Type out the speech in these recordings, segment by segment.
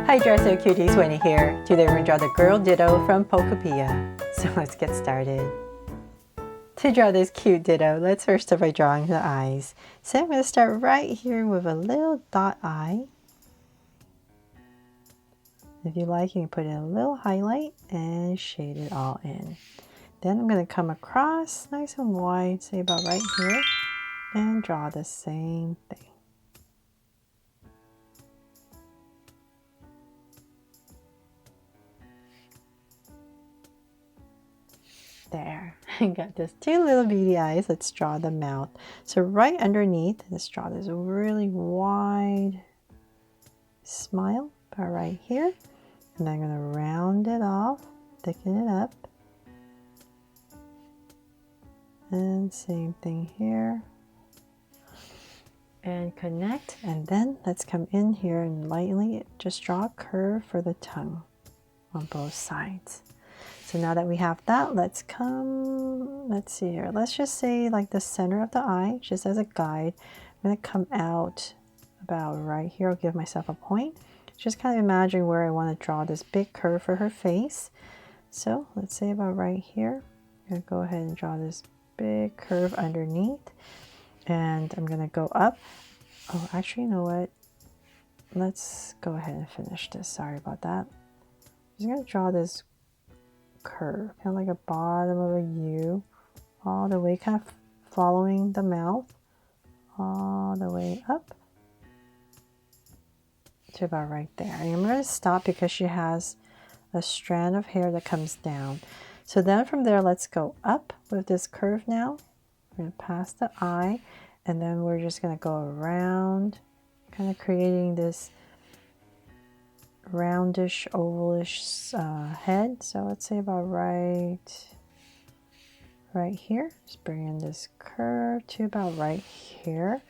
Hi Dresser Cuties, Winnie here. Today we're going to draw the girl Ditto from Pokopia. So let's get started. To draw this cute Ditto, let's first start by drawing the eyes. So I'm going to start right here with a little dot eye. If you like, you can put in a little highlight and shade it all in. Then I'm going to come across nice and wide, say about right here, and draw the same thing. There, I got just two little beady eyes. Let's draw the mouth. So right underneath, let's draw this really wide smile about right here. And I'm going to round it off, thicken it up. And same thing here. And connect. And then let's come in here and lightly just draw a curve for the tongue on both sides. So now that we have that, let's see here. Let's just say like the center of the eye, just as a guide. I'm going to come out about right here. I'll give myself a point. Just kind of imagine where I want to draw this big curve for her face. So let's say about right here. I'm going to go ahead and draw this big curve underneath. And I'm going to go up. Oh, actually, you know what? Let's go ahead and finish this. Sorry about that. I'm just going to draw this curve, kind of like a bottom of a U, all the way, kind of following the mouth, all the way up to about right there. And I'm going to stop because she has a strand of hair that comes down. So then from there, let's go up with this curve now. We're going to pass the eye, and then we're just going to go around, kind of creating this roundish, ovalish head. So let's say about right here. Just bring in this curve to about right here.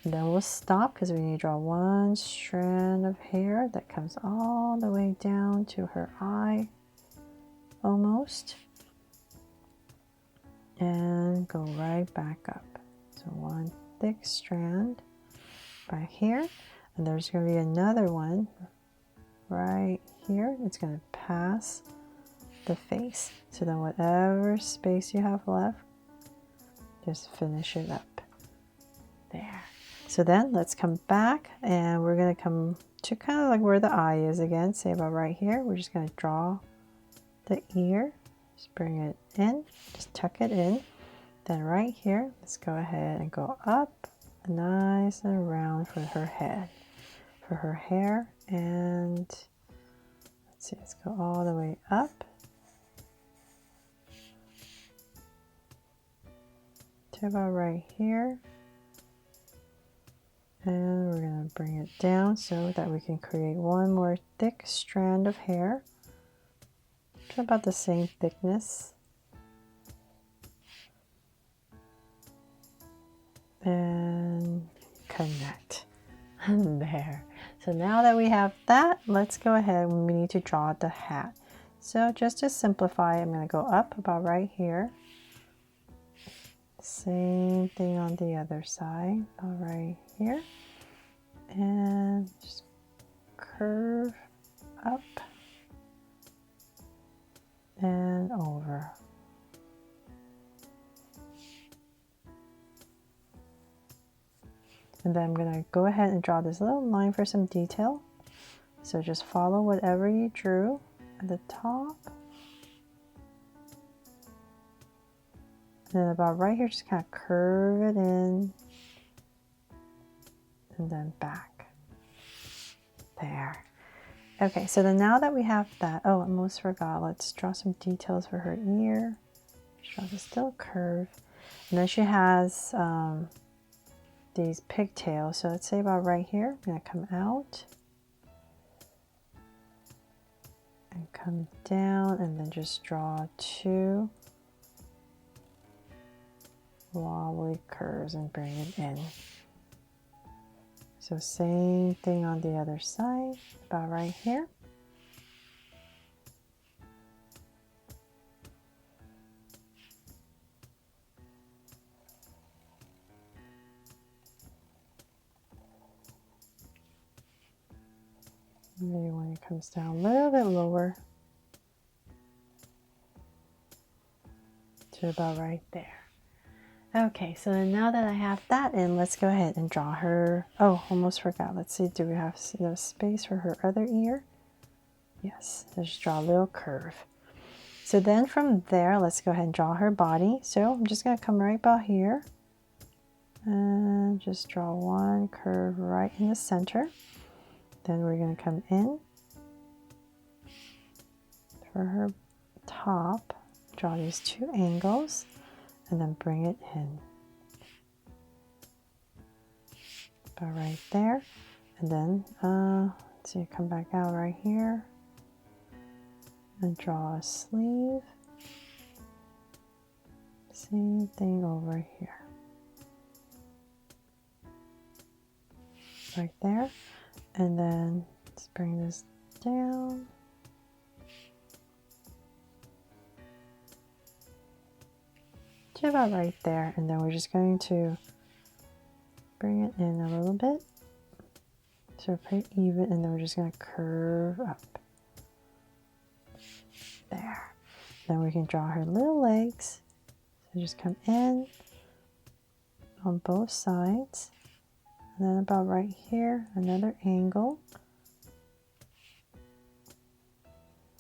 And then we'll stop because we need to draw one strand of hair that comes all the way down to her eye, almost. And go right back up. So one thick strand by here. And there's going to be another one right here. It's going to pass the face. So then whatever space you have left, just finish it up. There. So then let's come back and we're going to come to kind of like where the eye is again. Say about right here. We're just going to draw the ear. Just bring it in. Just tuck it in. Then right here, let's go ahead and go up nice and round for her head. For her hair, and let's see, let's go all the way up to about right here, and we're going to bring it down so that we can create one more thick strand of hair to about the same thickness, and connect. There. So now that we have that, let's go ahead and we need to draw the hat. So just to simplify, I'm going to go up about right here. Same thing on the other side, about right here. And just curve up and over. And then I'm going to go ahead and draw this little line for some detail. So just follow whatever you drew at the top. And then about right here, just kind of curve it in. And then back. There. Okay, so then now that we have that, oh, I almost forgot. Let's draw some details for her ear. Let's draw this little curve. And then she has these pigtails. So let's say about right here, I'm going to come out and come down and then just draw two wobbly curves and bring it in. So same thing on the other side, about right here. Maybe when it comes down a little bit lower to about right there. Okay, so then now that I have that in, let's go ahead and draw her. Oh, almost forgot. Let's see, do we have enough space for her other ear? Yes, just draw a little curve. So then from there, let's go ahead and draw her body. So I'm just going to come right about here and just draw one curve right in the center. Then we're going to come in for her top, draw these two angles, and then bring it in. About right there. And then, let's see, come back out right here and draw a sleeve. Same thing over here. Right there. And then let's bring this down. To about right there. And then we're just going to bring it in a little bit. So pretty even, and then we're just going to curve up. There. Then we can draw her little legs. So just come in on both sides. And then about right here, another angle.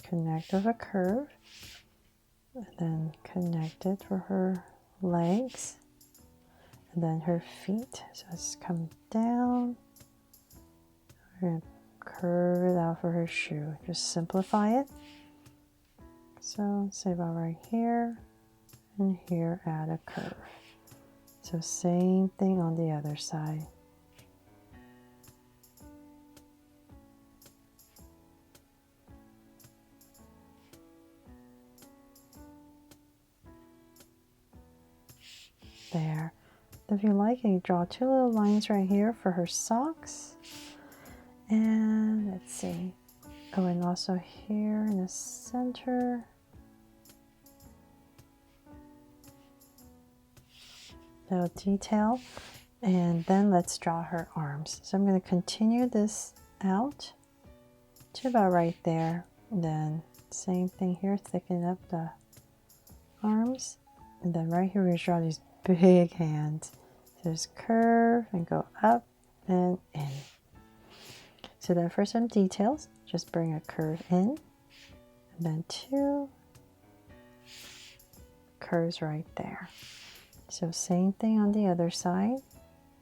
Connect with a curve. And then connect it for her legs. And then her feet. So let's come down. We're going to curve it out for her shoe. Just simplify it. So say about right here and here, add a curve. So same thing on the other side. There. If you like, you draw two little lines right here for her socks. And let's see. Oh, and also here in the center. Little detail. And then let's draw her arms. So I'm going to continue this out to about right there. Then same thing here, thicken up the arms. And then right here, we're going to draw these big hands. So just curve and go up and in. So then for some details, just bring a curve in, and then two curves right there. So same thing on the other side,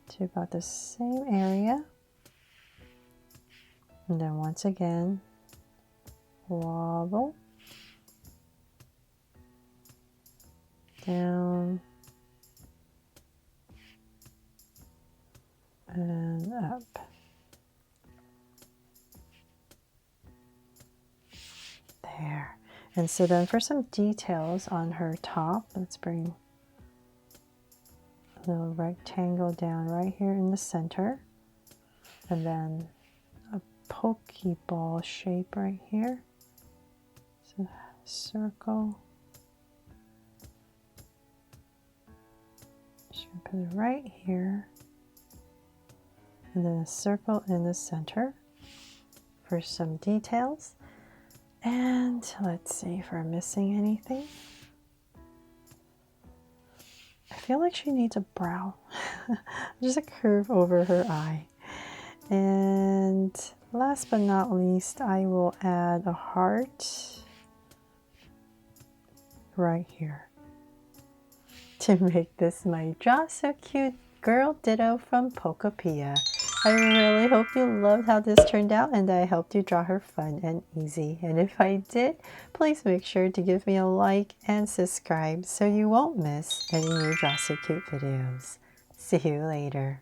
to about the same area. And then once again, wobble, down, and up. There. And so then for some details on her top, let's bring a little rectangle down right here in the center. And then a Pokeball shape right here. So circle. Just gonna put it right here. And then a circle in the center for some details. And let's see if we're missing anything. I feel like she needs a brow. Just a curve over her eye. And last but not least, I will add a heart right here to make this my Draw So Cute Girl Ditto from Pokopia. I really hope you loved how this turned out and I helped you draw her fun and easy. And if I did, please make sure to give me a like and subscribe so you won't miss any new Draw So Cute videos. See you later.